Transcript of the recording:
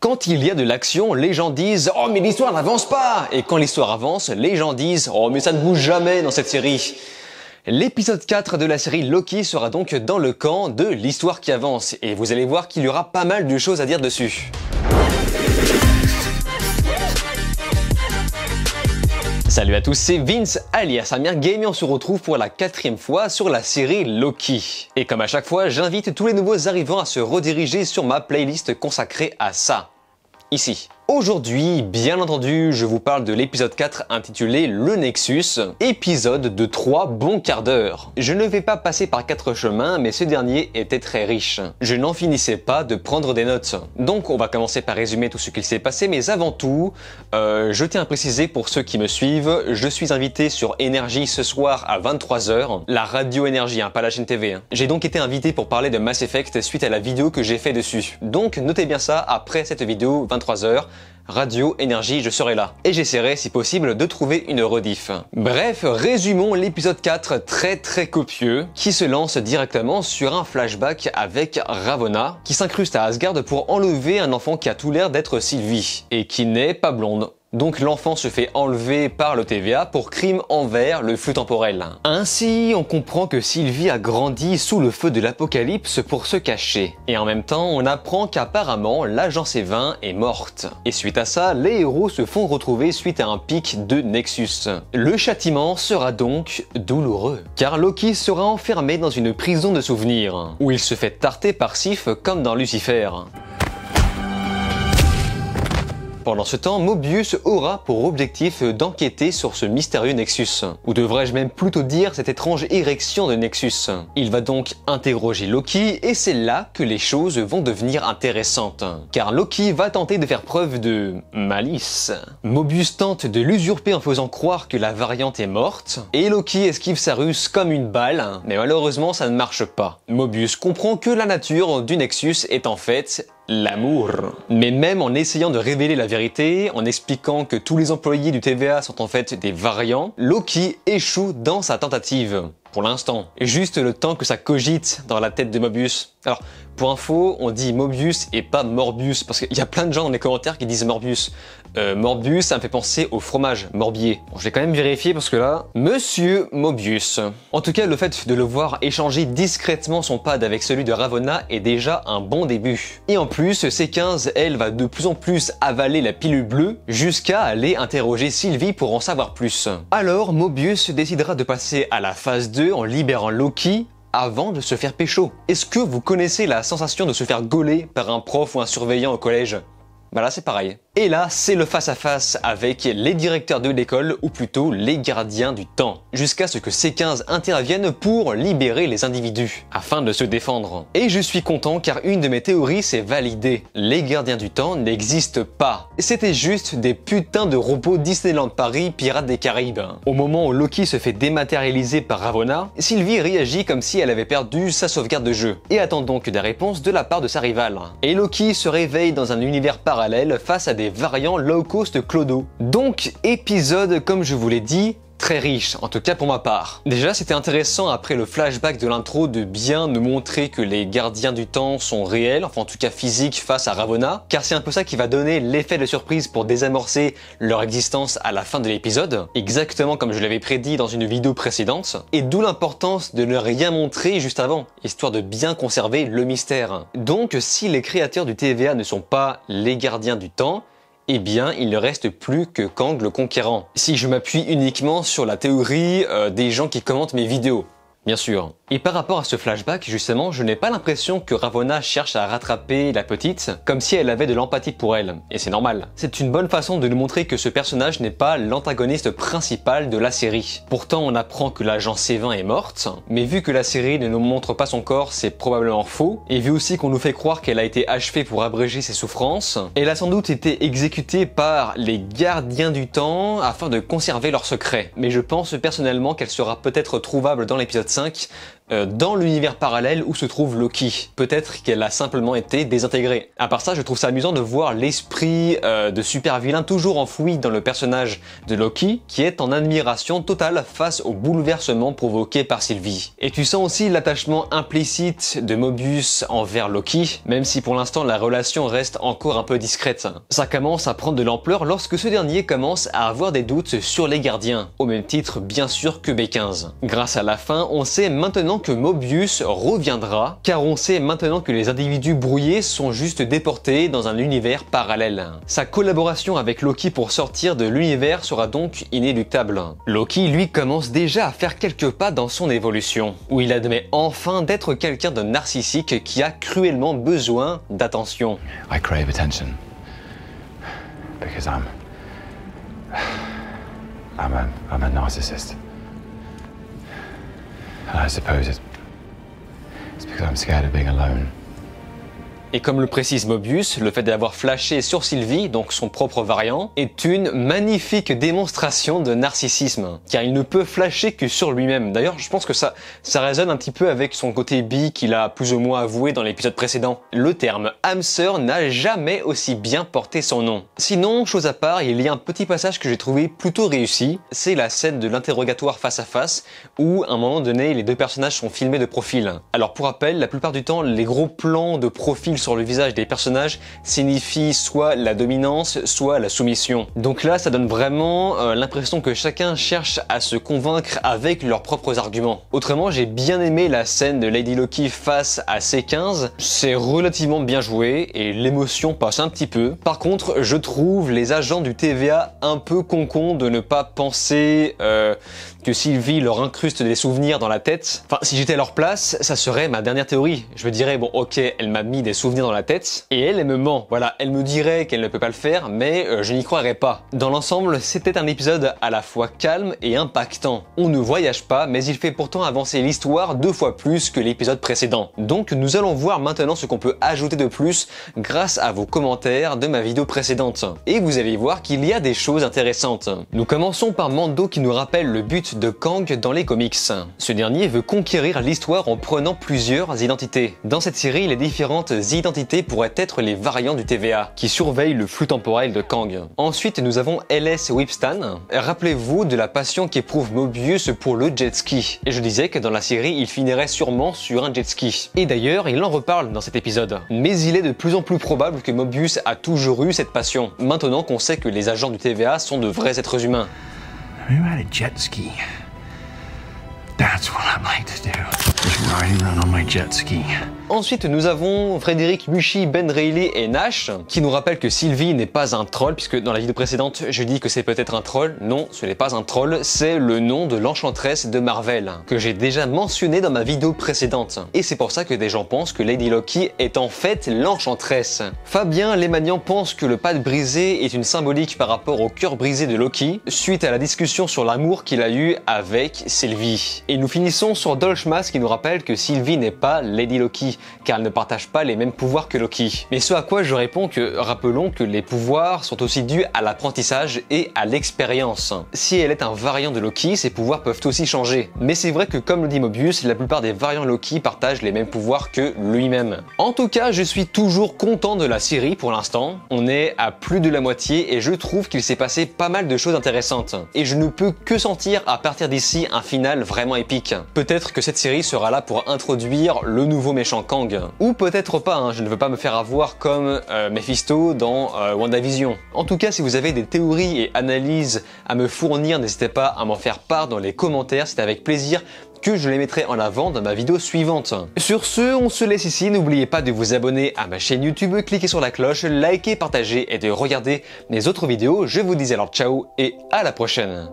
Quand il y a de l'action, les gens disent « Oh mais l'histoire n'avance pas !» Et quand l'histoire avance, les gens disent « Oh mais ça ne bouge jamais dans cette série !» L'épisode 4 de la série Loki sera donc dans le camp de l'histoire qui avance, et vous allez voir qu'il y aura pas mal de choses à dire dessus. Salut à tous, c'est Vince alias Amir Game et on se retrouve pour la 4e fois sur la série Loki. Et comme à chaque fois, j'invite tous les nouveaux arrivants à se rediriger sur ma playlist consacrée à ça, ici. Aujourd'hui, bien entendu, je vous parle de l'épisode 4 intitulé Le Nexus, épisode de 3 bons quarts d'heure. Je ne vais pas passer par 4 chemins, mais ce dernier était très riche. Je n'en finissais pas de prendre des notes. Donc on va commencer par résumer tout ce qu'il s'est passé, mais avant tout, je tiens à préciser pour ceux qui me suivent, je suis invité sur Énergie ce soir à 23h, la radio Énergie, pas la chaîne TV. J'ai donc été invité pour parler de Mass Effect suite à la vidéo que j'ai fait dessus. Donc notez bien ça, après cette vidéo, 23h, Radio, Énergie, je serai là. Et j'essaierai, si possible, de trouver une rediff. Bref, résumons l'épisode 4 très copieux, qui se lance directement sur un flashback avec Ravonna, qui s'incruste à Asgard pour enlever un enfant qui a tout l'air d'être Sylvie, et qui n'est pas blonde. Donc l'enfant se fait enlever par le TVA pour crime envers le flux temporel. Ainsi, on comprend que Sylvie a grandi sous le feu de l'apocalypse pour se cacher. Et en même temps, on apprend qu'apparemment, l'agent C20 est morte. Et suite à ça, les héros se font retrouver suite à un pic de Nexus. Le châtiment sera donc douloureux, car Loki sera enfermé dans une prison de souvenirs, où il se fait tarter par Sif comme dans Lucifer. Pendant ce temps, Mobius aura pour objectif d'enquêter sur ce mystérieux Nexus, ou devrais-je même plutôt dire cette étrange érection de Nexus. Il va donc interroger Loki et c'est là que les choses vont devenir intéressantes, car Loki va tenter de faire preuve de malice. Mobius tente de l'usurper en faisant croire que la variante est morte, et Loki esquive sa ruse comme une balle, mais malheureusement ça ne marche pas. Mobius comprend que la nature du Nexus est en fait l'amour. Mais même en essayant de révéler la vérité, en expliquant que tous les employés du TVA sont en fait des variants, Loki échoue dans sa tentative. Pour l'instant. Juste le temps que ça cogite dans la tête de Mobius. Alors, pour info, on dit Mobius et pas Morbius, parce qu'il y a plein de gens dans les commentaires qui disent Morbius. Morbius, ça me fait penser au fromage, Morbier. Bon, je vais quand même vérifier parce que là, Monsieur Mobius. En tout cas, le fait de le voir échanger discrètement son pad avec celui de Ravonna est déjà un bon début. Et en plus, C15, elle, va de plus en plus avaler la pilule bleue jusqu'à aller interroger Sylvie pour en savoir plus. Alors, Mobius décidera de passer à la phase 2 en libérant Loki avant de se faire pécho. Est-ce que vous connaissez la sensation de se faire gauler par un prof ou un surveillant au collège? Bah là c'est pareil. Et là, c'est le face-à-face avec les directeurs de l'école, ou plutôt les gardiens du temps, jusqu'à ce que C15 interviennent pour libérer les individus, afin de se défendre. Et je suis content car une de mes théories s'est validée. Les gardiens du temps n'existent pas. C'était juste des putains de robots Disneyland Paris, Pirates des Caraïbes. Au moment où Loki se fait dématérialiser par Ravonna, Sylvie réagit comme si elle avait perdu sa sauvegarde de jeu, et attend donc des réponses de la part de sa rivale. Et Loki se réveille dans un univers parallèle face à des variants low-cost clodo. Donc, épisode, comme je vous l'ai dit, très riche, en tout cas pour ma part. Déjà, c'était intéressant après le flashback de l'intro de bien nous montrer que les gardiens du temps sont réels, enfin en tout cas physiques face à Ravonna, car c'est un peu ça qui va donner l'effet de surprise pour désamorcer leur existence à la fin de l'épisode, exactement comme je l'avais prédit dans une vidéo précédente, et d'où l'importance de ne rien montrer juste avant, histoire de bien conserver le mystère. Donc, si les créateurs du TVA ne sont pas les gardiens du temps, eh bien, il ne reste plus que Kang le Conquérant. Si je m'appuie uniquement sur la théorie des gens qui commentent mes vidéos, bien sûr. Et par rapport à ce flashback, justement, je n'ai pas l'impression que Ravonna cherche à rattraper la petite, comme si elle avait de l'empathie pour elle, et c'est normal. C'est une bonne façon de nous montrer que ce personnage n'est pas l'antagoniste principal de la série. Pourtant, on apprend que l'agent C20 est morte, mais vu que la série ne nous montre pas son corps, c'est probablement faux, et vu aussi qu'on nous fait croire qu'elle a été achevée pour abréger ses souffrances, elle a sans doute été exécutée par les gardiens du temps afin de conserver leur secret. Mais je pense personnellement qu'elle sera peut-être trouvable dans l'épisode 5, dans l'univers parallèle où se trouve Loki. Peut-être qu'elle a simplement été désintégrée. À part ça, je trouve ça amusant de voir l'esprit de super vilain toujours enfoui dans le personnage de Loki, qui est en admiration totale face au bouleversement provoqué par Sylvie. Et tu sens aussi l'attachement implicite de Mobius envers Loki, même si pour l'instant la relation reste encore un peu discrète. Ça commence à prendre de l'ampleur lorsque ce dernier commence à avoir des doutes sur les gardiens, au même titre bien sûr que B15. Grâce à la fin, on sait maintenant que Mobius reviendra, car on sait maintenant que les individus brouillés sont juste déportés dans un univers parallèle. Sa collaboration avec Loki pour sortir de l'univers sera donc inéluctable. Loki, lui, commence déjà à faire quelques pas dans son évolution, où il admet enfin d'être quelqu'un de narcissique qui a cruellement besoin d'attention. I crave attention because I'm a narcissist. And I suppose it's because I'm scared of being alone. Et comme le précise Mobius, le fait d'avoir flashé sur Sylvie, donc son propre variant, est une magnifique démonstration de narcissisme, car il ne peut flasher que sur lui-même. D'ailleurs, je pense que ça résonne un petit peu avec son côté bi qu'il a plus ou moins avoué dans l'épisode précédent. Le terme âme sœur n'a jamais aussi bien porté son nom. Sinon, chose à part, il y a un petit passage que j'ai trouvé plutôt réussi, c'est la scène de l'interrogatoire face à face, où à un moment donné, les deux personnages sont filmés de profil. Alors pour rappel, la plupart du temps, les gros plans de profil sur le visage des personnages signifie soit la dominance, soit la soumission. Donc là, ça donne vraiment l'impression que chacun cherche à se convaincre avec leurs propres arguments. Autrement, j'ai bien aimé la scène de Lady Loki face à C15. C'est relativement bien joué et l'émotion passe un petit peu. Par contre, je trouve les agents du TVA un peu concons de ne pas penser que Sylvie leur incruste des souvenirs dans la tête. Enfin, si j'étais à leur place, ça serait ma dernière théorie. Je me dirais, bon ok, elle m'a mis des souvenirs dans la tête, et elle me ment. Voilà, elle me dirait qu'elle ne peut pas le faire, mais je n'y croirais pas. Dans l'ensemble, c'était un épisode à la fois calme et impactant. On ne voyage pas, mais il fait pourtant avancer l'histoire 2 fois plus que l'épisode précédent. Donc nous allons voir maintenant ce qu'on peut ajouter de plus grâce à vos commentaires de ma vidéo précédente. Et vous allez voir qu'il y a des choses intéressantes. Nous commençons par Mando qui nous rappelle le but de Kang dans les comics. Ce dernier veut conquérir l'histoire en prenant plusieurs identités. Dans cette série, les différentes identités pourraient être les variants du TVA, qui surveillent le flux temporel de Kang. Ensuite, nous avons LS Whipstan. Rappelez-vous de la passion qu'éprouve Mobius pour le jet ski. Et je disais que dans la série, il finirait sûrement sur un jet ski. Et d'ailleurs, il en reparle dans cet épisode. Mais il est de plus en plus probable que Mobius a toujours eu cette passion, maintenant qu'on sait que les agents du TVA sont de vrais êtres humains. Have you had a jet ski? That's what I'd like to do. Just ride around on my jet ski. Ensuite, nous avons Frédéric, Mushi, Ben Reilly et Nash qui nous rappellent que Sylvie n'est pas un troll, puisque dans la vidéo précédente, je dis que c'est peut-être un troll. Non, ce n'est pas un troll, c'est le nom de l'enchanteresse de Marvel, que j'ai déjà mentionné dans ma vidéo précédente. Et c'est pour ça que des gens pensent que Lady Loki est en fait l'enchanteresse. Fabien Lémagnan pense que le pad brisé est une symbolique par rapport au cœur brisé de Loki, suite à la discussion sur l'amour qu'il a eu avec Sylvie. Et nous finissons sur Dolchmas qui nous rappelle que Sylvie n'est pas Lady Loki, car elle ne partage pas les mêmes pouvoirs que Loki. Mais ce à quoi je réponds que, rappelons que les pouvoirs sont aussi dus à l'apprentissage et à l'expérience. Si elle est un variant de Loki, ses pouvoirs peuvent aussi changer. Mais c'est vrai que comme le dit Mobius, la plupart des variants Loki partagent les mêmes pouvoirs que lui-même. En tout cas, je suis toujours content de la série pour l'instant. On est à plus de la moitié et je trouve qu'il s'est passé pas mal de choses intéressantes. Et je ne peux que sentir à partir d'ici un final vraiment épique. Peut-être que cette série sera là pour introduire le nouveau méchant Kang. Ou peut-être pas, hein, je ne veux pas me faire avoir comme Mephisto dans WandaVision. En tout cas, si vous avez des théories et analyses à me fournir, n'hésitez pas à m'en faire part dans les commentaires, c'est avec plaisir que je les mettrai en avant dans ma vidéo suivante. Sur ce, on se laisse ici, n'oubliez pas de vous abonner à ma chaîne YouTube, cliquez sur la cloche, likez, partagez et de regarder mes autres vidéos. Je vous dis alors ciao et à la prochaine.